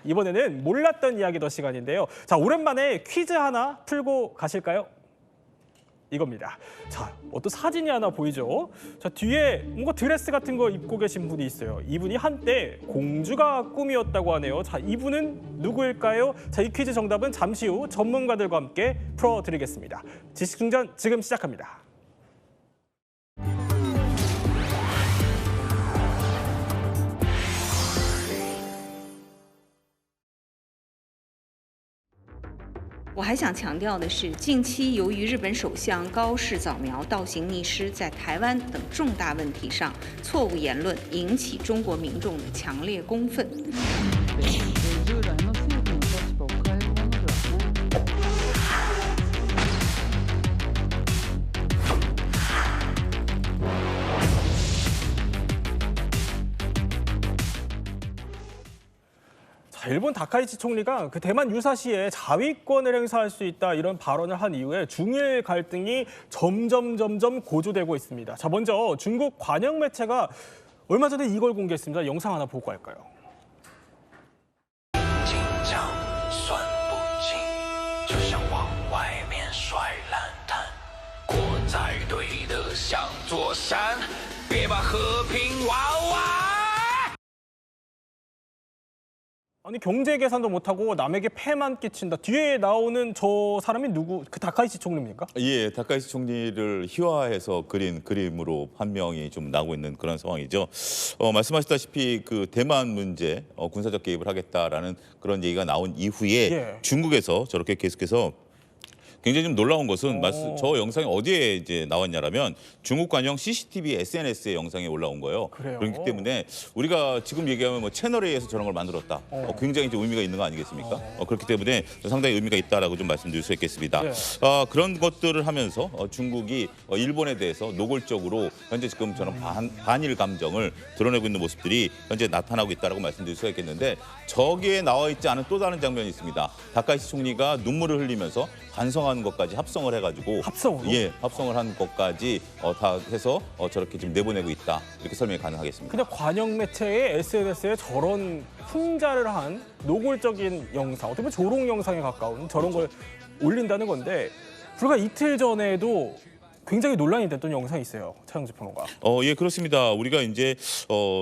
이번에는 몰랐던 이야기더 시간인데요. 자, 오랜만에 퀴즈 하나 풀고 가실까요? 이겁니다. 자, 어떤 사진이 하나 보이죠? 자, 뒤에 뭔가 드레스 같은 거 입고 계신 분이 있어요. 이분이 한때 공주가 꿈이었다고 하네요. 자, 이분은 누구일까요? 자, 이 퀴즈 정답은 잠시 후 전문가들과 함께 풀어드리겠습니다. 지식충전 지금 시작합니다.我还想强调的是，近期由于日本首相高市早苗倒行逆施，在台湾等重大问题上错误言论，引起中国民众的强烈公愤。 일본 다카이치 총리가 그 대만 유사시에 자위권을 행사할 수 있다 이런 발언을 한 이후에 중일 갈등이 점점 고조되고 있습니다. 자, 먼저 중국 관영 매체가 얼마 전에 이걸 공개했습니다. 영상 하나 보고 갈까요? 别把和平玩完。 아니 경제 계산도 못하고 남에게 폐만 끼친다. 뒤에 나오는 저 사람이 누구? 그 다카이치 총리입니까? 예, 다카이치 총리를 희화해서 그린 그림으로 판명이 좀 나오고 있는 그런 상황이죠. 말씀하셨다시피 그 대만 문제 군사적 개입을 하겠다라는 그런 얘기가 나온 이후에 예. 중국에서 저렇게 계속해서 굉장히 좀 놀라운 것은 저 영상이 어디에 이제 나왔냐라면 중국 관영 CCTV SNS에 영상이 올라온 거예요. 그래요? 그렇기 때문에 우리가 지금 얘기하면 뭐 채널 A에서 저런 걸 만들었다. 굉장히 좀 의미가 있는 거 아니겠습니까? 그렇기 때문에 상당히 의미가 있다라고 좀 말씀드릴 수 있겠습니다. 네. 그런 것들을 하면서 중국이 일본에 대해서 노골적으로 현재 지금 저는 반일 감정을 드러내고 있는 모습들이 현재 나타나고 있다라고 말씀드릴 수가 있겠는데 저기에 나와 있지 않은 또 다른 장면이 있습니다. 다카이치 총리가 눈물을 흘리면서 반성하는 것까지 합성을 해가지고 합성으로? 예, 합성을 한 것까지 다 해서 저렇게 지금 내보내고 있다 이렇게 설명이 가능하겠습니다. 그냥 관영 매체의 SNS에 저런 풍자를 한 노골적인 영상, 어떻게 보면 조롱 영상에 가까운 저런 걸 올린다는 건데 불과 이틀 전에도 굉장히 논란이 됐던 영상이 있어요. 차영지 평론가. 예, 그렇습니다. 우리가 이제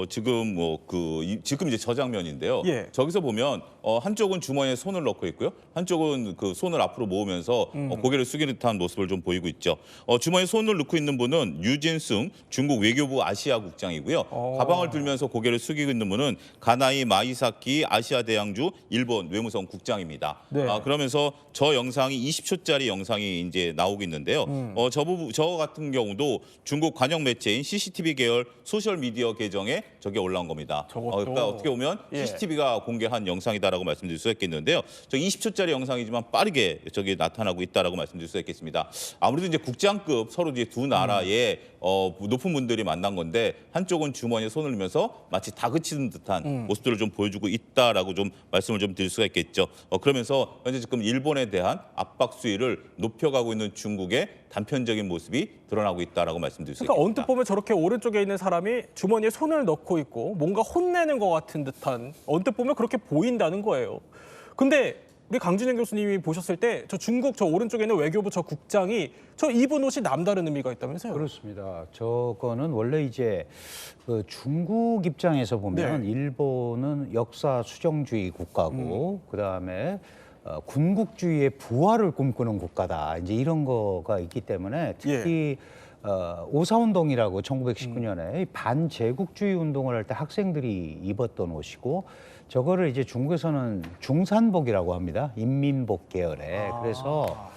지금 지금 이제 저 장면인데요. 예. 저기서 보면 한쪽은 주머니에 손을 넣고 있고요. 한쪽은 그 손을 앞으로 모으면서 고개를 숙이는 듯한 모습을 좀 보이고 있죠. 주머니에 손을 넣고 있는 분은 유진승 중국 외교부 아시아 국장이고요. 가방을 들면서 고개를 숙이고 있는 분은 가나이 마이사키 아시아 대양주 일본 외무성 국장입니다. 네. 그러면서 저 영상이 20초짜리 영상이 이제 나오고 있는데요. 저 같은 경우도 중국 관영 매체인 CCTV 계열 소셜 미디어 계정에 저게 올라온 겁니다. 그러니까 어떻게 보면 예. CCTV가 공개한 영상이다라고 말씀드릴 수 있겠는데요. 저 20초짜리 영상이지만 빠르게 저기 나타나고 있다라고 말씀드릴 수 있겠습니다. 아무래도 이제 국장급 서로 이제 두 나라의 높은 분들이 만난 건데 한쪽은 주머니에 손을 넣으면서 마치 다그치는 듯한 모습들을 좀 보여주고 있다라고 좀 말씀을 좀 드릴 수가 있겠죠. 그러면서 현재 지금 일본에 대한 압박 수위를 높여가고 있는 중국의 단편적인 모습이 드러나고 있다라고 말씀드릴 수 있습니다. 그러니까 언뜻 보면 저렇게 오른쪽에 있는 사람이 주머니에 손을 넣고 있고 뭔가 혼내는 것 같은 듯한 언뜻 보면 그렇게 보인다는 거예요. 근데 우리 강준영 교수님이 보셨을 때 저 중국 저 오른쪽에 있는 외교부 저 국장이 저 입은 옷이 남다른 의미가 있다면서요? 그렇습니다. 저거는 원래 이제 그 중국 입장에서 보면 네. 일본은 역사 수정주의 국가고 그다음에 군국주의의 부활을 꿈꾸는 국가다. 이제 이런 거가 있기 때문에 특히 오사운동이라고 1919년에 반제국주의 운동을 할 때 학생들이 입었던 옷이고 저거를 이제 중국에서는 중산복이라고 합니다. 인민복 계열에. 그래서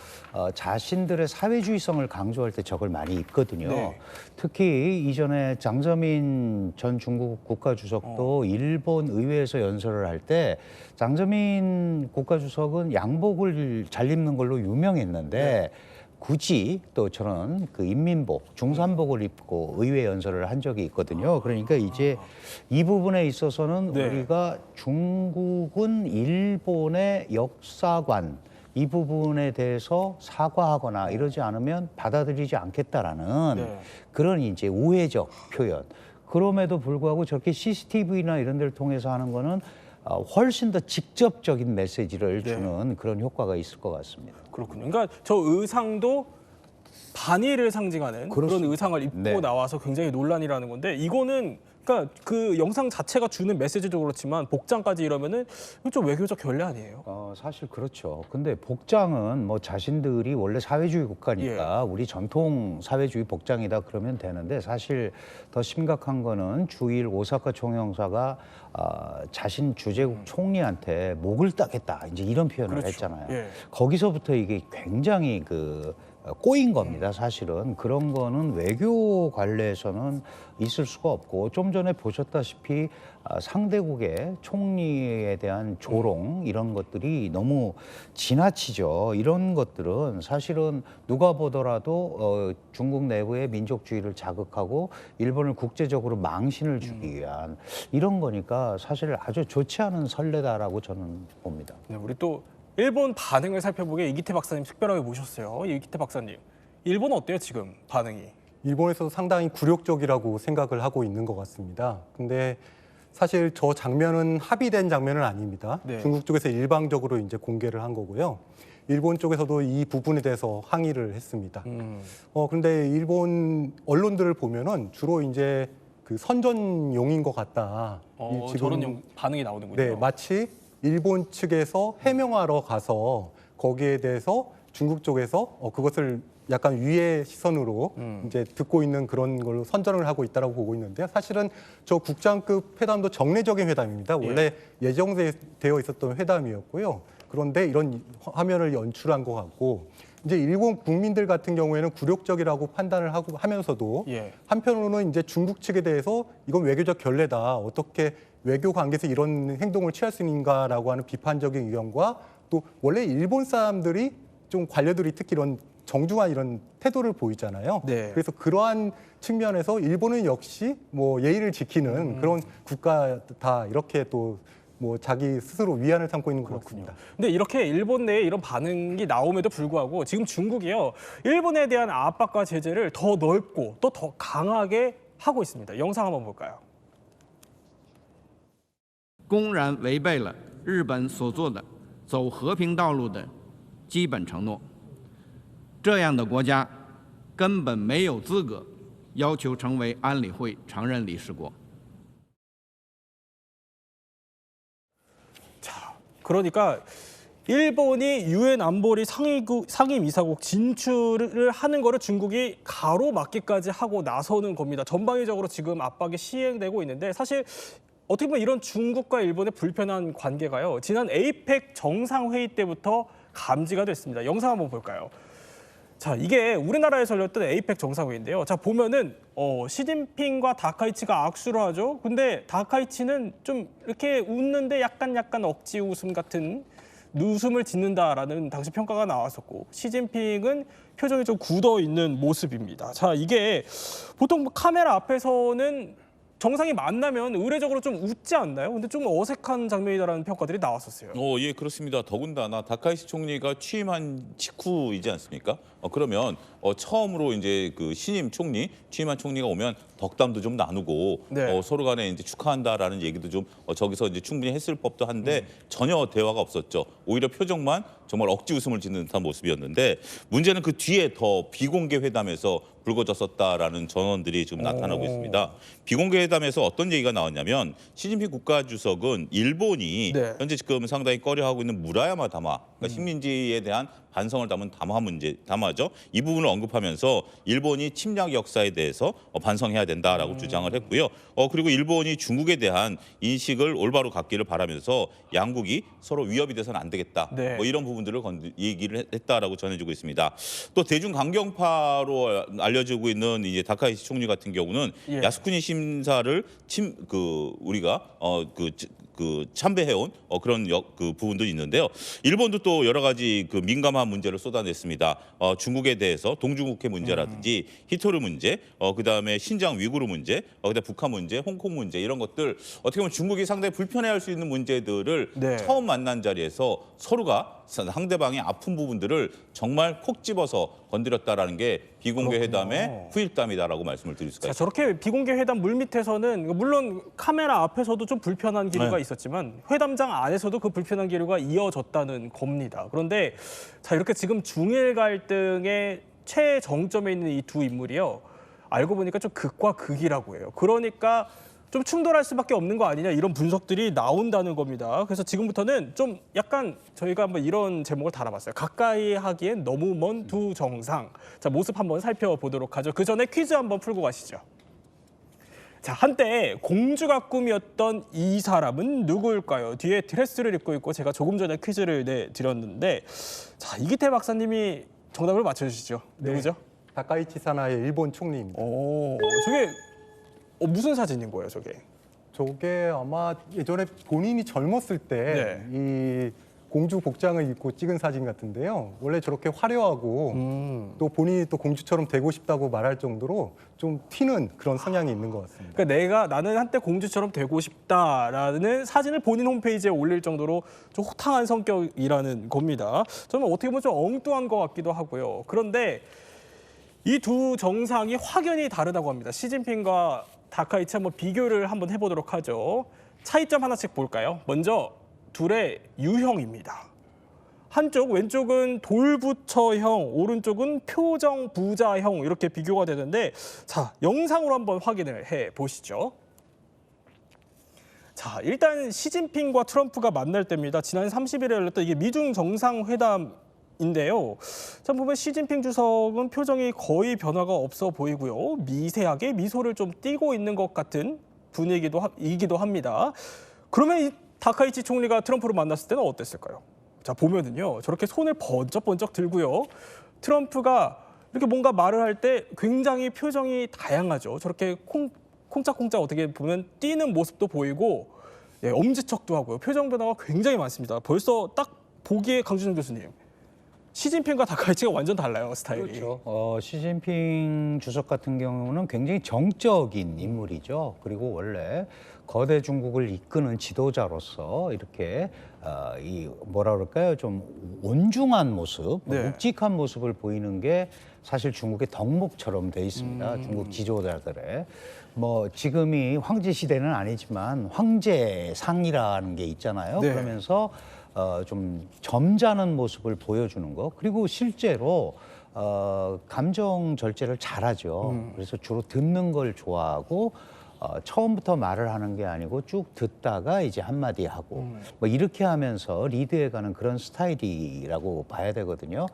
자신들의 사회주의성을 강조할 때 저걸 많이 입거든요. 네. 특히 이전에 장저민 전 중국 국가주석도 일본 의회에서 연설을 할 때 장저민 국가주석은 양복을 잘 입는 걸로 유명했는데 굳이 또 저런 그 인민복, 중산복을 입고 의회 연설을 한 적이 있거든요. 그러니까 이제 이 부분에 있어서는 네. 우리가 중국은 일본의 역사관 이 부분에 대해서 사과하거나 이러지 않으면 받아들이지 않겠다라는 네. 그런 이제 우회적 표현. 그럼에도 불구하고 저렇게 CCTV나 이런 데를 통해서 하는 거는 훨씬 더 직접적인 메시지를 네. 주는 그런 효과가 있을 것 같습니다. 그렇군요. 그러니까 저 의상도 반일을 상징하는 그런 그렇습니다. 의상을 입고 네. 나와서 굉장히 논란이라는 건데 이거는 그러니까 그 영상 자체가 주는 메시지도 그렇지만 복장까지 이러면은 이거 좀 외교적 결례 아니에요? 사실 그렇죠. 근데 복장은 뭐 자신들이 원래 사회주의 국가니까 우리 전통 사회주의 복장이다 그러면 되는데 사실 더 심각한 거는 주일 오사카 총영사가 자신 주재국 총리한테 목을 따겠다 이제 이런 표현을 그렇죠. 했잖아요. 예. 거기서부터 이게 굉장히 꼬인 겁니다. 사실은 그런 거는 외교 관례에서는 있을 수가 없고 좀 전에 보셨다시피 상대국의 총리에 대한 조롱 이런 것들이 너무 지나치죠. 이런 것들은 사실은 누가 보더라도 중국 내부의 민족주의를 자극하고 일본을 국제적으로 망신을 주기 위한 이런 거니까 사실 아주 좋지 않은 선례다라고 저는 봅니다. 네, 우리 또 일본 반응을 살펴보게 이기태 박사님 특별하게 모셨어요. 이기태 박사님, 일본 어때요 지금 반응이? 일본에서도 상당히 굴욕적이라고 생각을 하고 있는 것 같습니다. 근데 사실 저 장면은 합의된 장면은 아닙니다. 네. 중국 쪽에서 일방적으로 이제 공개를 한 거고요. 일본 쪽에서도 이 부분에 대해서 항의를 했습니다. 그런데 일본 언론들을 보면은 주로 이제 그 선전용인 것 같다. 저런 반응이 나오는군요. 네, 마치 일본 측에서 해명하러 가서 거기에 대해서 중국 쪽에서 그것을 약간 위의 시선으로 이제 듣고 있는 그런 걸로 선전을 하고 있다라고 보고 있는데요. 사실은 저 국장급 회담도 정례적인 회담입니다. 원래 예정되어 있었던 회담이었고요. 그런데 이런 화면을 연출한 것 같고 이제 일본 국민들 같은 경우에는 굴욕적이라고 판단을 하고 하면서도 한편으로는 이제 중국 측에 대해서 이건 외교적 결례다. 어떻게 외교 관계에서 이런 행동을 취할 수 있는가라고 하는 비판적인 의견과 또 원래 일본 사람들이 좀 관료들이 특히 이런 정중한 이런 태도를 보이잖아요. 네. 그래서 그러한 측면에서 일본은 역시 뭐 예의를 지키는 그런 국가다 이렇게 또 뭐 자기 스스로 위안을 삼고 있는 것 같습니다. 근데 이렇게 일본 내에 이런 반응이 나옴에도 불구하고 지금 중국이요 일본에 대한 압박과 제재를 더 넓고 또 더 강하게 하고 있습니다. 영상 한번 볼까요? 公然违背了日本所做的走和平道路的基本承诺。这样的国家根本没有资格要求成为安理会常任理事国。 그러니까 일본이 유엔 안보리 상임이사국 진출을 하는 거를 중국이 가로막기까지 하고 나서는 겁니다. 전방위적으로 지금 압박이 시행되고 있는데 사실 어떻게 보면 이런 중국과 일본의 불편한 관계가요. 지난 에이펙 정상회의 때부터 감지가 됐습니다. 영상 한번 볼까요? 자, 이게 우리나라에서 열렸던 에이펙 정상회의인데요. 자, 보면은 시진핑과 다카이치가 악수를 하죠. 근데 다카이치는 좀 이렇게 웃는데 약간 억지 웃음 같은 웃음을 짓는다라는 당시 평가가 나왔었고 시진핑은 표정이 좀 굳어 있는 모습입니다. 자, 이게 보통 카메라 앞에서는 정상이 만나면 의례적으로 좀 웃지 않나요? 근데 좀 어색한 장면이다라는 평가들이 나왔었어요. 예, 그렇습니다. 더군다나 다카이시 총리가 취임한 직후이지 않습니까? 그러면 처음으로 이제 그 신임 총리, 취임한 총리가 오면 덕담도 좀 나누고 네. 서로 간에 이제 축하한다라는 얘기도 좀 저기서 이제 충분히 했을 법도 한데 전혀 대화가 없었죠. 오히려 표정만 정말 억지 웃음을 짓는 듯한 모습이었는데 문제는 그 뒤에 더 비공개 회담에서 불거졌었다라는 전언들이 지금 나타나고 있습니다. 비공개 회담에서 어떤 얘기가 나왔냐면 시진핑 국가주석은 일본이 현재 지금 상당히 꺼려하고 있는 무라야마 담화, 그러니까 식민지에 대한 반성을 담은 담화죠. 이 부분을 언급하면서 일본이 침략 역사에 대해서 반성해야 된다라고 주장을 했고요. 그리고 일본이 중국에 대한 인식을 올바로 갖기를 바라면서 양국이 서로 위협이 돼서는 안 되겠다. 뭐 이런 부분들을 얘기를 했다라고 전해지고 있습니다. 또 대중 강경파로 알려지고 있는 이제 다카이시 총리 같은 경우는 야스쿠니 심사를 우리가 참배해온 그런 그 부분도 있는데요. 일본도 또 여러 가지 그 민감한 문제를 쏟아냈습니다. 중국에 대해서 동중국해 문제라든지 히토르 문제, 그다음에 신장 위구르 문제, 그다음에 북한 문제, 홍콩 문제 이런 것들 어떻게 보면 중국이 상당히 불편해할 수 있는 문제들을 처음 만난 자리에서 서로가 상대방의 아픈 부분들을 정말 콕 집어서 건드렸다라는 게 비공개 회담의 후일담이다라고 말씀을 드릴 수가 있습니다. 저렇게 비공개 회담 물밑에서는 물론 카메라 앞에서도 좀 불편한 기류가 있었지만 회담장 안에서도 그 불편한 기류가 이어졌다는 겁니다. 그런데 자 이렇게 지금 중일 갈등의 최정점에 있는 이 두 인물이요. 알고 보니까 좀 극과 극이라고 해요. 그러니까 좀 충돌할 수밖에 없는 거 아니냐 이런 분석들이 나온다는 겁니다. 그래서 지금부터는 좀 약간 저희가 한번 이런 제목을 달아봤어요. 가까이 하기엔 너무 먼 두 정상. 자 모습 한번 살펴보도록 하죠. 그 전에 퀴즈 한번 풀고 가시죠. 자 한때 공주가 꿈이었던 이 사람은 누구일까요? 뒤에 드레스를 입고 있고 제가 조금 전에 퀴즈를 내드렸는데 자 이기태 박사님이 정답을 맞춰주시죠. 네. 누구죠? 다카이치 사나의 일본 총리입니다. 오 저게 무슨 사진인 거예요, 저게? 저게 아마 예전에 본인이 젊었을 때 이 공주 복장을 입고 찍은 사진 같은데요. 원래 저렇게 화려하고 또 본인이 또 공주처럼 되고 싶다고 말할 정도로 좀 튀는 그런 성향이 있는 것 같습니다. 그러니까 나는 한때 공주처럼 되고 싶다라는 사진을 본인 홈페이지에 올릴 정도로 좀 호탕한 성격이라는 겁니다. 저는 어떻게 보면 좀 엉뚱한 것 같기도 하고요. 그런데 이 두 정상이 확연히 다르다고 합니다. 시진핑과 다카이치 한번 비교를 한번 해보도록 하죠. 차이점 하나씩 볼까요? 먼저 둘의 유형입니다. 한쪽 왼쪽은 돌부처형, 오른쪽은 표정부자형 이렇게 비교가 되는데 자 영상으로 한번 확인을 해 보시죠. 자 일단 시진핑과 트럼프가 만날 때입니다. 지난 30일에 열렸던 이게 미중 정상회담인데요. 자 보면 시진핑 주석은 표정이 거의 변화가 없어 보이고요. 미세하게 미소를 좀 띠고 있는 것 같은 분위기이기도 합니다. 그러면 이 다카이치 총리가 트럼프를 만났을 때는 어땠을까요? 자 보면은요 저렇게 손을 번쩍번쩍 들고요. 트럼프가 이렇게 뭔가 말을 할 때 굉장히 표정이 다양하죠. 저렇게 콩짝콩짝 어떻게 보면 뛰는 모습도 보이고 엄지척도 하고요. 표정 변화가 굉장히 많습니다. 벌써 딱 보기에 강준영 교수님. 시진핑과 다카이치가 완전 달라요, 스타일이. 그렇죠. 시진핑 주석 같은 경우는 굉장히 정적인 인물이죠. 그리고 원래 거대 중국을 이끄는 지도자로서 이렇게 이 뭐라 그럴까요? 좀 온중한 모습, 묵직한 모습을 보이는 게 사실 중국의 덕목처럼 돼 있습니다. 중국 지도자들의. 뭐 지금이 황제 시대는 아니지만 황제상이라는 게 있잖아요. 네. 그러면서 좀 점잖은 모습을 보여주는 거. 그리고 실제로 감정 절제를 잘하죠. 그래서 주로 듣는 걸 좋아하고 처음부터 말을 하는 게 아니고 쭉 듣다가 이제 한마디 하고 뭐 이렇게 하면서 리드해가는 그런 스타일이라고 봐야 되거든요.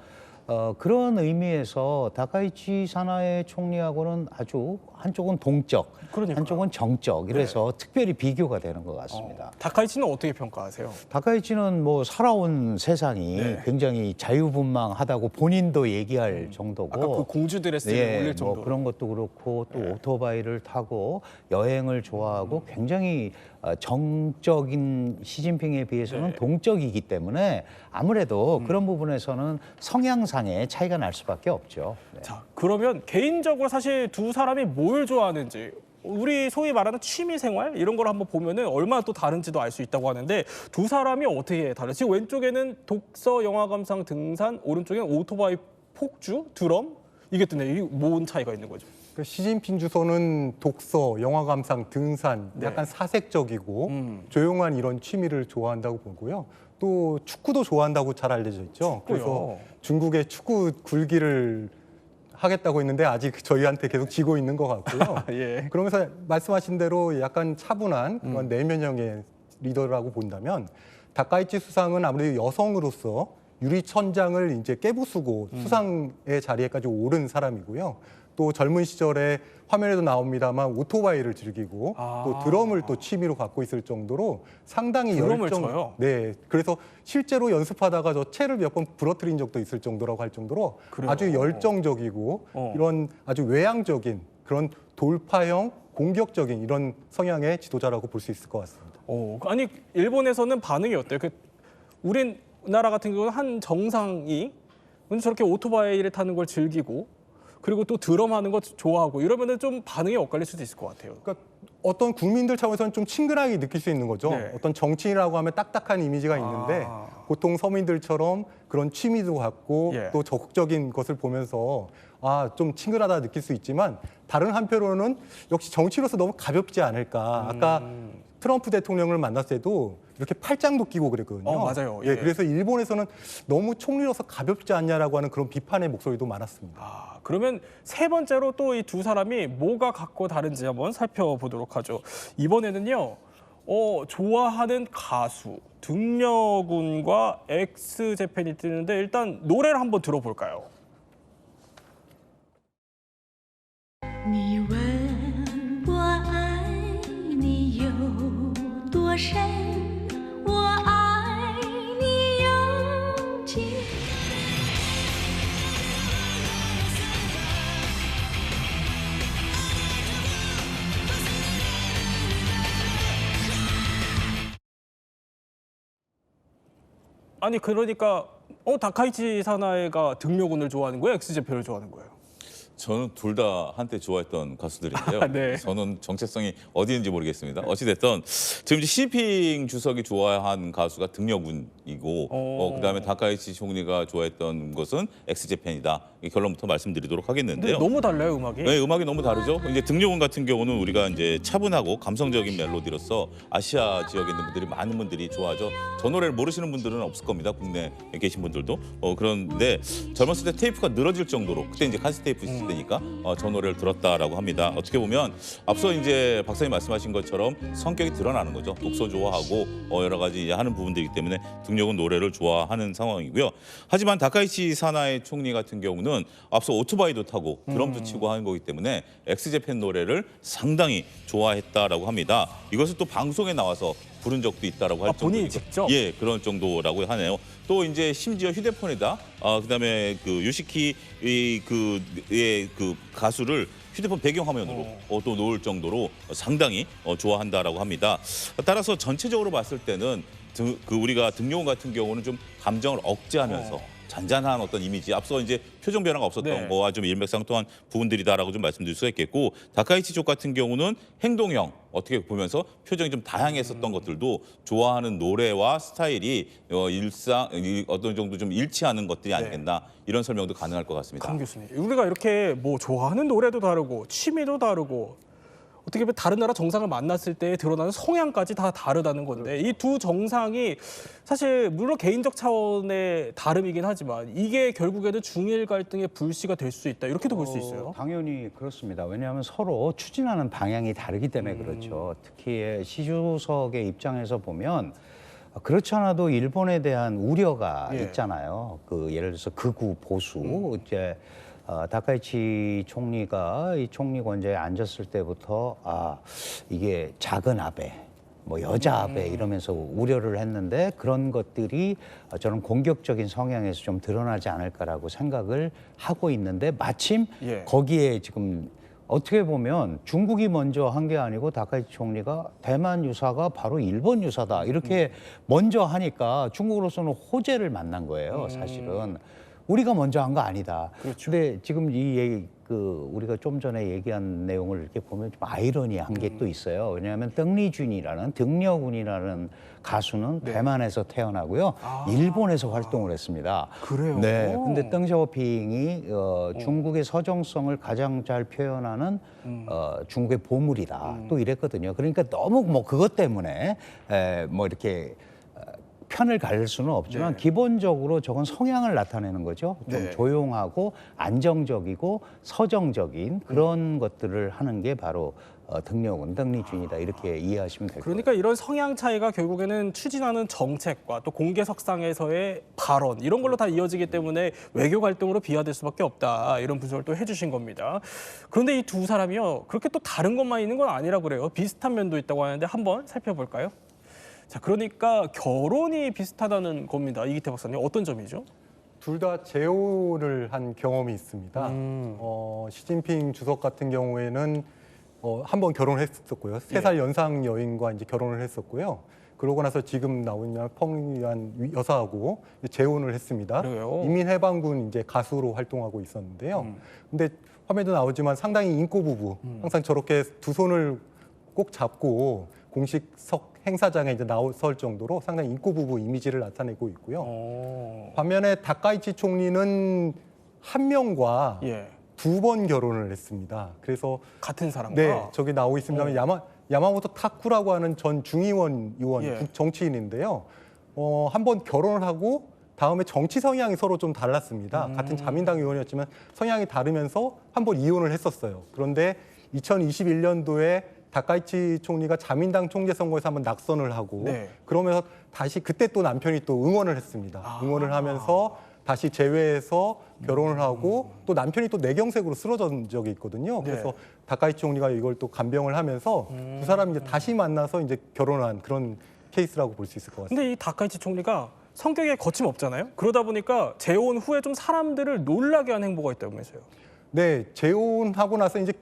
그런 의미에서 다카이치 사나의 총리하고는 아주 한쪽은 동적, 그러니까요. 한쪽은 정적, 이래서 특별히 비교가 되는 것 같습니다. 다카이치는 어떻게 평가하세요? 다카이치는 뭐 살아온 세상이 굉장히 자유분방하다고 본인도 얘기할 정도고, 아까 그 공주 드레스를 올릴 정도로. 뭐 그런 것도 그렇고 또 오토바이를 타고 여행을 좋아하고 굉장히 정적인 시진핑에 비해서는 동적이기 때문에 아무래도 그런 부분에서는 성향상의 차이가 날 수밖에 없죠. 네. 자, 그러면 개인적으로 사실 두 사람이 뭘 좋아하는지 우리 소위 말하는 취미 생활 이런 걸 한번 보면은 얼마나 또 다른지도 알 수 있다고 하는데 두 사람이 어떻게 다른지 지금 왼쪽에는 독서, 영화 감상, 등산, 오른쪽에는 오토바이, 폭주, 드럼 이게 뜨네. 이게 뭔 차이가 있는 거죠? 그 시진핑 주소는 독서, 영화 감상, 등산, 약간 사색적이고 조용한 이런 취미를 좋아한다고 보고요. 또 축구도 좋아한다고 잘 알려져 있죠. 그래서 중국의 축구 굴기를 하겠다고 했는데 아직 저희한테 계속 지고 있는 것 같고요. 그러면서 말씀하신 대로 약간 차분한 그런 내면형의 리더라고 본다면 다카이치 수상은 아무래도 여성으로서 유리천장을 이제 깨부수고 수상의 자리에까지 오른 사람이고요. 또 젊은 시절에 화면에도 나옵니다만 오토바이를 즐기고 또 드럼을 또 취미로 갖고 있을 정도로 상당히 드럼을 쳐요? 네, 그래서 실제로 연습하다가 저 채를 몇 번 부러뜨린 적도 있을 정도라고 할 정도로 아주 열정적이고 이런 아주 외향적인 그런 돌파형 공격적인 이런 성향의 지도자라고 볼 수 있을 것 같습니다. 아니 일본에서는 반응이 어때요? 우리나라 같은 경우는 한 정상이 저렇게 오토바이를 타는 걸 즐기고 그리고 또 드럼하는 거 좋아하고 이러면은 좀 반응이 엇갈릴 수도 있을 것 같아요. 그러니까 어떤 국민들 차원에서는 좀 친근하게 느낄 수 있는 거죠. 어떤 정치인이라고 하면 딱딱한 이미지가 있는데 보통 서민들처럼 그런 취미도 갖고 또 적극적인 것을 보면서 좀 친근하다 느낄 수 있지만 다른 한편으로는 역시 정치로서 너무 가볍지 않을까. 아까 트럼프 대통령을 만났을 때도 이렇게 팔짱도 끼고 그랬거든요. 맞아요. 예, 예. 그래서 일본에서는 너무 총리로서 가볍지 않냐라고 하는 그런 비판의 목소리도 많았습니다. 그러면 세 번째로 또 이 두 사람이 뭐가 같고 다른지 한번 살펴보도록 하죠. 이번에는요. 좋아하는 가수 등려군과 엑스제팬이 뜨는데 일단 노래를 한번 들어볼까요? 你问我爱你有多深，我爱你有几分。 아니 그러니까 다카이치 사나이가 등려군을 좋아하는 거예요? 엑스제팬을 좋아하는 거예요? 저는 둘 다 한때 좋아했던 가수들인데요. 네. 저는 정체성이 어디인지 모르겠습니다. 어찌됐든 지금 이제 시진핑 주석이 좋아한 가수가 등려군이고 그다음에 다카이치 총리가 좋아했던 것은 엑스제팬이다. 이 결론부터 말씀드리도록 근데 하겠는데요. 너무 달라요 음악이. 네, 음악이 너무 다르죠. 이제 등려군 같은 경우는 우리가 이제 차분하고 감성적인 멜로디로서 아시아 지역에 있는 분들이 많은 분들이 좋아하죠. 저 노래를 모르시는 분들은 없을 겁니다. 국내에 계신 분들도. 그런데 젊었을 때 테이프가 늘어질 정도로 그때 이제 카세트 테이프 있을 때니까 저 노래를 들었다라고 합니다. 어떻게 보면 앞서 이제 박사님 말씀하신 것처럼 성격이 드러나는 거죠. 독서 좋아하고 여러 가지 이제 하는 부분들이기 때문에 등려군 노래를 좋아하는 상황이고요. 하지만 다카이치 사나이 총리 같은 경우는 앞서 오토바이도 타고 드럼도 치고 하는 거기 때문에 엑스제팬 노래를 상당히 좋아했다라고 합니다. 이것을 또 방송에 나와서 부른 적도 있다라고 할 본인이 정도니까. 직접? 예, 그런 정도라고 하네요. 또 이제 심지어 휴대폰에다 그다음에 그 유시키 그 가수를 휴대폰 배경화면으로 또 놓을 정도로 상당히 좋아한다라고 합니다. 따라서 전체적으로 봤을 때는 우리가 등려군 같은 경우는 좀 감정을 억제하면서 잔잔한 어떤 이미지, 앞서 이제 표정 변화가 없었던 네. 거와 좀 일맥상통한 부분들이다라고 좀 말씀드릴 수가 있겠고, 다카이치 쪽 같은 경우는 행동형 어떻게 보면서 표정이 좀 다양했었던 것들도 좋아하는 노래와 스타일이 어떤 정도 좀 일치하는 것들이 아니겠나 이런 설명도 가능할 것 같습니다. 강 교수님, 우리가 이렇게 뭐 좋아하는 노래도 다르고 취미도 다르고 어떻게 보면 다른 나라 정상을 만났을 때 드러나는 성향까지 다 다르다는 건데 이 두 정상이 사실 물론 개인적 차원의 다름이긴 하지만 이게 결국에는 중일 갈등의 불씨가 될 수 있다 이렇게도 볼 수 있어요. 당연히 그렇습니다. 왜냐하면 서로 추진하는 방향이 다르기 때문에 그렇죠. 특히 시 주석의 입장에서 보면 그렇지 않아도 일본에 대한 우려가 있잖아요. 예를 들어서 극우 보수 이제 다카이치 총리가 이 총리 권좌에 앉았을 때부터 이게 작은 아베, 뭐 여자 아베 이러면서 우려를 했는데 그런 것들이 저는 공격적인 성향에서 좀 드러나지 않을까라고 생각을 하고 있는데 마침 거기에 지금 어떻게 보면 중국이 먼저 한 게 아니고 다카이치 총리가 대만 유사가 바로 일본 유사다 이렇게 먼저 하니까 중국으로서는 호재를 만난 거예요, 사실은. 우리가 먼저 한 거 아니다. 그렇죠. 근데 지금 이 얘기 우리가 좀 전에 얘기한 내용을 이렇게 보면 좀 아이러니한 게 또 있어요. 왜냐하면 등리준이라는 등려군이라는 가수는 대만에서 태어나고요. 일본에서 활동을 했습니다. 그래요? 네. 근데 덩샤오핑이 중국의 서정성을 가장 잘 표현하는 중국의 보물이다. 또 이랬거든요. 그러니까 너무 뭐 그것 때문에 뭐 이렇게 편을 가릴 수는 없지만 기본적으로 저건 성향을 나타내는 거죠. 좀 조용하고 안정적이고 서정적인 그런 것들을 하는 게 바로 등려군, 등리준이다 이렇게 이해하시면 될 거예요. 그러니까 이런 성향 차이가 결국에는 추진하는 정책과 또 공개석상에서의 발언 이런 걸로 다 이어지기 때문에 외교 갈등으로 비화될 수밖에 없다 이런 분석을 또 해주신 겁니다. 그런데 이 두 사람이요 그렇게 또 다른 것만 있는 건 아니라고 그래요. 비슷한 면도 있다고 하는데 한번 살펴볼까요? 자, 그러니까 결혼이 비슷하다는 겁니다. 이기태 박사님 어떤 점이죠? 둘 다 재혼을 한 경험이 있습니다. 시진핑 주석 같은 경우에는 한 번 결혼했었고요. 3살 연상 여인과 이제 결혼을 했었고요. 그러고 나서 지금 나오는 펑유한 여사하고 재혼을 했습니다. 그래요? 인민해방군 이제 가수로 활동하고 있었는데요. 근데 화면도 나오지만 상당히 인고 부부. 항상 저렇게 두 손을 꼭 잡고 공식석 행사장에 이제 나설 정도로 상당히 인고 부부 이미지를 나타내고 있고요. 반면에 다카이치 총리는 한 명과 2번 결혼을 했습니다. 그래서 같은 사람과? 네, 저기 나오고 있습니다만 야마모토 타쿠라고 하는 전 중의원 의원 예. 정치인인데요. 한번 결혼을 하고 다음에 정치 성향이 서로 좀 달랐습니다. 같은 자민당 의원이었지만 성향이 다르면서 한번 이혼을 했었어요. 그런데 2021년도에 다카이치 총리가 자민당 총재 선거에서 한번 낙선을 하고 네. 그러면서 다시 그때 또 남편이 또 응원을 했습니다. 응원을 하면서 다시 재회해서 결혼을 하고 또 남편이 또 뇌경색으로 쓰러진 적이 있거든요. 그래서 네. 다카이치 총리가 이걸 또 간병을 하면서 두 사람이 이제 다시 만나서 이제 결혼한 그런 케이스라고 볼 수 있을 것 같습니다. 근데 이 다카이치 총리가 성격에 거침없잖아요. 그러다 보니까 재혼 후에 좀 사람들을 놀라게 한 행보가 있다면서요. 네, 재혼하고 나서 이제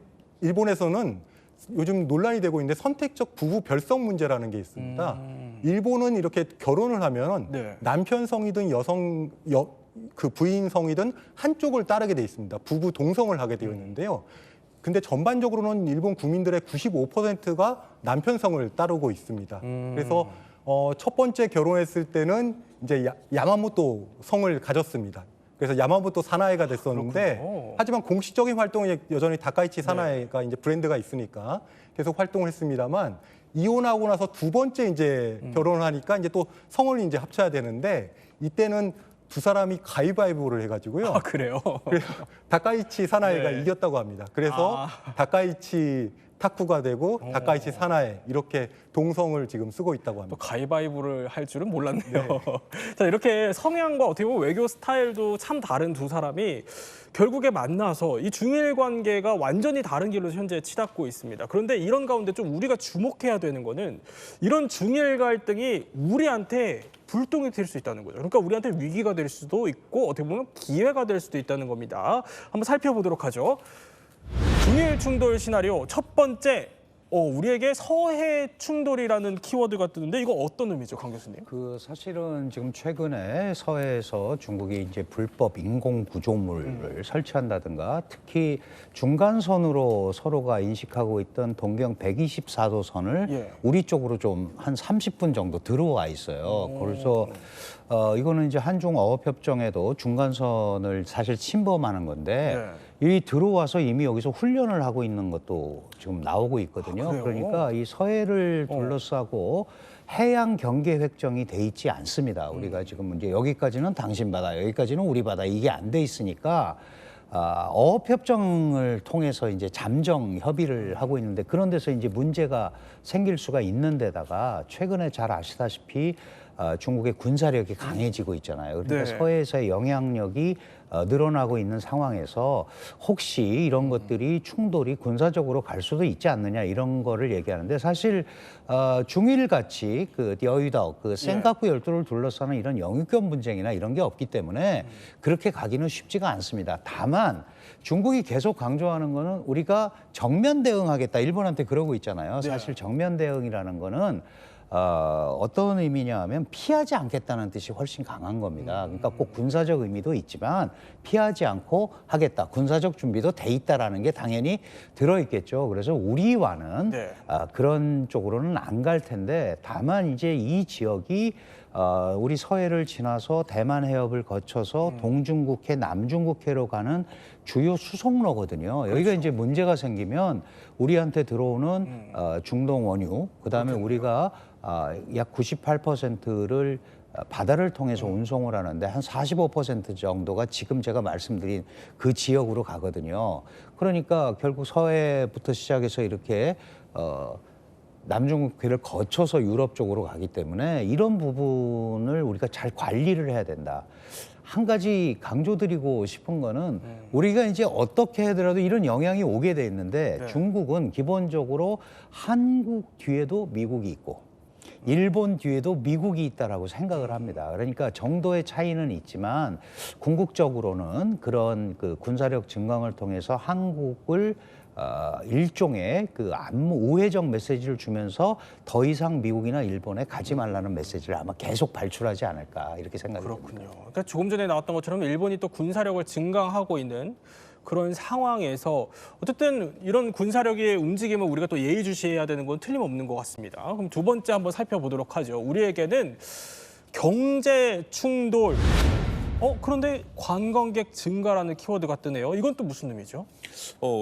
일본에서는 요즘 논란이 되고 있는데 선택적 부부 별성 문제라는 게 있습니다. 일본은 이렇게 결혼을 하면 네. 남편 성이든 그 부인 성이든 한쪽을 따르게 돼 있습니다. 부부 동성을 하게 되어 있는데요. 근데 전반적으로는 일본 국민들의 95%가 남편 성을 따르고 있습니다. 그래서 첫 번째 결혼했을 때는 이제 야마모토 성을 가졌습니다. 그래서 야마모토 사나이가 됐었는데 그렇군요. 하지만 공식적인 활동은 여전히 다카이치 사나이가 이제 브랜드가 있으니까 계속 활동을 했습니다만 이혼하고 나서 두 번째 이제 결혼을 하니까 이제 또 성을 이제 합쳐야 되는데 이때는 두 사람이 가위바위보를 해가지고요. 아, 그래요? 그래서 다카이치 사나이가 네. 이겼다고 합니다. 그래서 다카이치 타쿠가 되고 다카이치 사나이 이렇게 동성을 지금 쓰고 있다고 또 합니다. 가위바위보를 할 줄은 몰랐네요. 자, 이렇게 성향과 어떻게 보면 외교 스타일도 참 다른 두 사람이 결국에 만나서 이 중일 관계가 완전히 다른 길로 현재 치닫고 있습니다. 그런데 이런 가운데 좀 우리가 주목해야 되는 거는 이런 중일 갈등이 우리한테 불똥이 될 수 있다는 거죠. 그러니까 우리한테 위기가 될 수도 있고 어떻게 보면 기회가 될 수도 있다는 겁니다. 한번 살펴보도록 하죠. 중일 충돌 시나리오 첫 번째, 우리에게 서해 충돌이라는 키워드가 뜨는데 이거 어떤 의미죠, 강 교수님? 사실은 지금 최근에 서해에서 중국이 이제 불법 인공 구조물을 설치한다든가 특히 중간선으로 서로가 인식하고 있던 동경 124도선을 예. 우리 쪽으로 좀 한 30분 정도 들어와 있어요. 그래서 이거는 이제 한중 어업협정에도 중간선을 사실 침범하는 건데 이 들어와서 이미 여기서 훈련을 하고 있는 것도 지금 나오고 있거든요. 그래요? 그러니까 이 서해를 둘러싸고 해양 경계 획정이 돼 있지 않습니다. 우리가 지금 이제 여기까지는 당신 바다, 여기까지는 우리 바다 이게 안 돼 있으니까 어업협정을 통해서 이제 잠정 협의를 하고 있는데 그런 데서 이제 문제가 생길 수가 있는 데다가 최근에 잘 아시다시피 중국의 군사력이 강해지고 있잖아요. 그러니까 네. 서해에서의 영향력이 늘어나고 있는 상황에서 혹시 이런 것들이 충돌이 군사적으로 갈 수도 있지 않느냐 이런 거를 얘기하는데 사실 중일같이 그 여의도, 그 센카쿠 열도를 둘러싸는 이런 영유권 분쟁이나 이런 게 없기 때문에 그렇게 가기는 쉽지가 않습니다. 다만 중국이 계속 강조하는 거는 우리가 정면 대응하겠다. 일본한테 그러고 있잖아요. 사실 정면 대응이라는 거는 어떤 의미냐 하면 피하지 않겠다는 뜻이 훨씬 강한 겁니다. 그러니까 꼭 군사적 의미도 있지만 피하지 않고 하겠다. 군사적 준비도 돼 있다라는 게 당연히 들어있겠죠. 그래서 우리와는 그런 쪽으로는 안 갈 텐데 다만 이제 이 지역이 우리 서해를 지나서 대만 해협을 거쳐서 동중국해, 남중국해로 가는 주요 수송로거든요. 여기가 이제 문제가 생기면 우리한테 들어오는 중동 원유, 그다음에 우리가 약 98%를 바다를 통해서 운송을 하는데 한 45% 정도가 지금 제가 말씀드린 그 지역으로 가거든요. 그러니까 결국 서해부터 시작해서 이렇게 남중국해를 거쳐서 유럽 쪽으로 가기 때문에 이런 부분을 우리가 잘 관리를 해야 된다. 한 가지 강조드리고 싶은 거는 우리가 이제 어떻게 하더라도 이런 영향이 오게 돼 있는데 중국은 기본적으로 한국 뒤에도 미국이 있고 일본 뒤에도 미국이 있다라고 생각을 합니다. 그러니까 정도의 차이는 있지만 궁극적으로는 그런 그 군사력 증강을 통해서 한국을 일종의 그 안무 우회적 메시지를 주면서 더 이상 미국이나 일본에 가지 말라는 메시지를 아마 계속 발출하지 않을까 이렇게 생각이 듭니다. 그렇군요. 그러니까 조금 전에 나왔던 것처럼 일본이 또 군사력을 증강하고 있는 그런 상황에서 어쨌든 이런 군사력의 움직임을 우리가 또 예의주시해야 되는 건 틀림없는 것 같습니다. 그럼 두 번째 한번 살펴보도록 하죠. 우리에게는 경제 충돌 그런데 관광객 증가라는 키워드가 뜨네요. 이건 또 무슨 의미죠?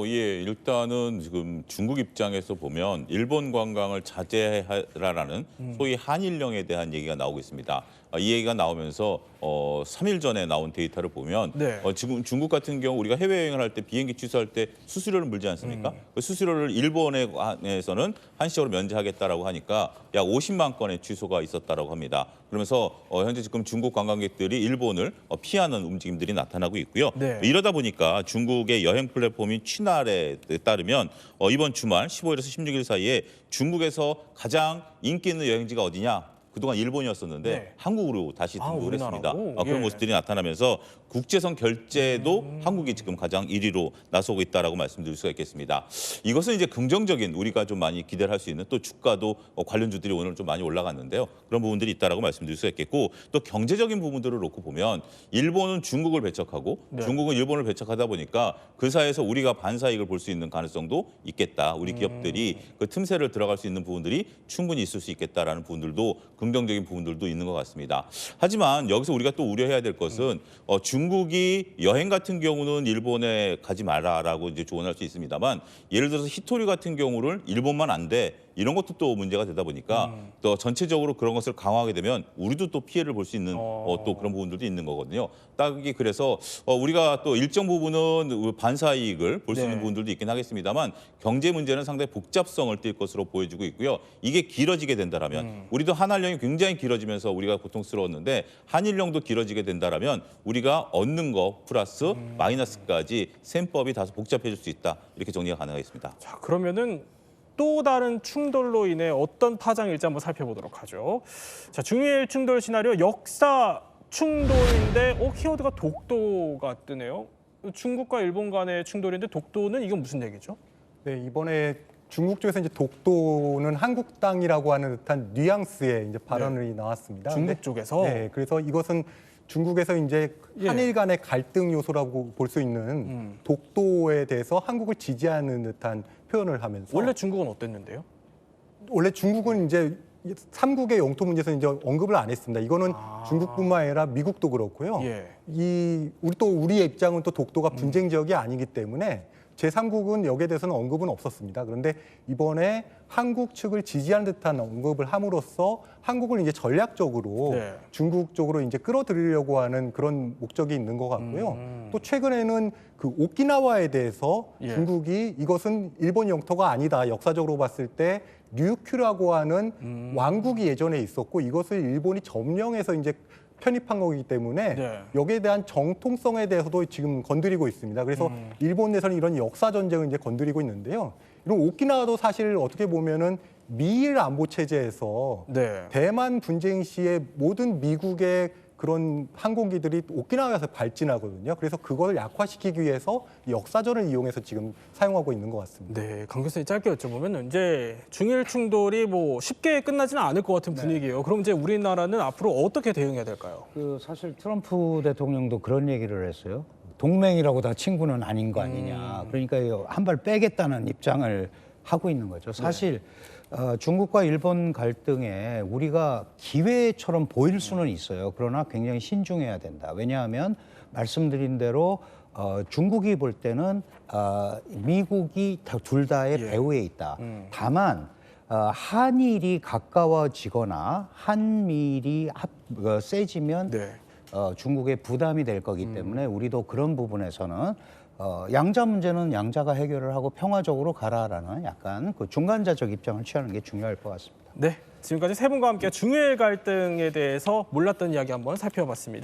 예, 일단은 지금 중국 입장에서 보면 일본 관광을 자제하라라는 소위 한일령에 대한 얘기가 나오고 있습니다. 이 얘기가 나오면서 3일 전에 나온 데이터를 보면 네. 지금 중국 같은 경우 우리가 해외여행을 할 때 비행기 취소할 때 수수료를 물지 않습니까? 그 수수료를 일본에서는 한시적으로 면제하겠다라고 하니까 약 50만 건의 취소가 있었다라고 합니다. 그러면서 현재 지금 중국 관광객들이 일본을 피하는 움직임들이 나타나고 있고요. 네. 이러다 보니까 중국의 여행 플랫폼인 취날에 따르면 이번 주말 15일에서 16일 사이에 중국에서 가장 인기 있는 여행지가 어디냐? 그동안 일본이었었는데 네. 한국으로 다시 등극을 했습니다. 우리나라로? 그런 예. 모습들이 나타나면서 국제선 결제도 한국이 지금 가장 1위로 나서고 있다라고 말씀드릴 수가 있겠습니다. 이것은 이제 긍정적인 우리가 좀 많이 기대를 할 수 있는 또 주가도 관련주들이 오늘 좀 많이 올라갔는데요. 그런 부분들이 있다라고 말씀드릴 수가 있겠고 또 경제적인 부분들을 놓고 보면 일본은 중국을 배척하고 네. 중국은 일본을 배척하다 보니까 그 사이에서 우리가 반사이익을 볼 수 있는 가능성도 있겠다. 우리 기업들이 그 틈새를 들어갈 수 있는 부분들이 충분히 있을 수 있겠다라는 부분들도 긍정적인 부분들도 있는 것 같습니다. 하지만 여기서 우리가 또 우려해야 될 것은 중국이 여행 같은 경우는 일본에 가지 마라라고 이제 조언할 수 있습니다만 예를 들어서 히토리 같은 경우를 일본만 안 돼. 이런 것도 또 문제가 되다 보니까 또 전체적으로 그런 것을 강화하게 되면 우리도 또 피해를 볼 수 있는 또 그런 부분들도 있는 거거든요. 딱이 그래서 우리가 또 일정 부분은 반사 이익을 볼 수 있는 네. 부분들도 있긴 하겠습니다만 경제 문제는 상당히 복잡성을 띌 것으로 보여지고 있고요. 이게 길어지게 된다라면 우리도 한한령이 굉장히 길어지면서 우리가 고통스러웠는데 한일령도 길어지게 된다라면 우리가 얻는 거 플러스 마이너스까지 셈법이 다소 복잡해질 수 있다. 이렇게 정리가 가능하겠습니다. 자, 그러면은 또 다른 충돌로 인해 어떤 파장일지 한번 살펴보도록 하죠. 자, 중일 충돌 시나리오 역사 충돌인데 키워드가 독도가 뜨네요. 중국과 일본 간의 충돌인데 독도는 이건 무슨 얘기죠? 네, 이번에 중국 쪽에서 이제 독도는 한국 땅이라고 하는 듯한 뉘앙스의 이제 발언이 나왔습니다. 중국 근데, 쪽에서? 네, 그래서 이것은 중국에서 이제 예. 한일 간의 갈등 요소라고 볼 수 있는 독도에 대해서 한국을 지지하는 듯한 표현을 하면서 원래 중국은 어땠는데요? 원래 중국은 이제 삼국의 영토 문제에서 이제 언급을 안 했습니다. 이거는 중국뿐만 아니라 미국도 그렇고요. 예. 우리의 입장은 또 독도가 분쟁 지역이 아니기 때문에 제3국은 여기에 대해서는 언급은 없었습니다. 그런데 이번에 한국 측을 지지하는 듯한 언급을 함으로써 한국을 이제 전략적으로 네. 중국 쪽으로 이제 끌어들이려고 하는 그런 목적이 있는 것 같고요. 또 최근에는 그 오키나와에 대해서 예. 중국이 이것은 일본 영토가 아니다. 역사적으로 봤을 때 류큐라고 하는 왕국이 예전에 있었고 이것을 일본이 점령해서 이제 편입한 거기 때문에 네. 여기에 대한 정통성에 대해서도 지금 건드리고 있습니다. 그래서 일본 내에서는 이런 역사 전쟁을 이제 건드리고 있는데요. 이런 오키나와도 사실 어떻게 보면은 미일 안보 체제에서 네. 대만 분쟁 시에 모든 미국의 그런 항공기들이 오키나와에서 발진하거든요. 그래서 그걸 약화시키기 위해서 역사전을 이용해서 지금 사용하고 있는 것 같습니다. 네, 강 교수님 짧게 여쭤보면 이제 중일 충돌이 뭐 쉽게 끝나지는 않을 것 같은 분위기예요. 그럼 이제 우리나라는 앞으로 어떻게 대응해야 될까요? 사실 트럼프 대통령도 그런 얘기를 했어요. 동맹이라고 다 친구는 아닌 거 아니냐. 그러니까 한 발 빼겠다는 입장을 하고 있는 거죠. 사실 중국과 일본 갈등에 우리가 기회처럼 보일 수는 있어요. 그러나 굉장히 신중해야 된다. 왜냐하면 말씀드린 대로 중국이 볼 때는 미국이 둘 다의 배후에 있다. 다만 한일이 가까워지거나 한미일이 세지면 네. 중국의 부담이 될 거기 때문에 우리도 그런 부분에서는 양자 문제는 양자가 해결을 하고 평화적으로 가라라는 약간 그 중간자적 입장을 취하는 게 중요할 것 같습니다. 네, 지금까지 세 분과 함께 중일 갈등에 대해서 몰랐던 이야기 한번 살펴봤습니다.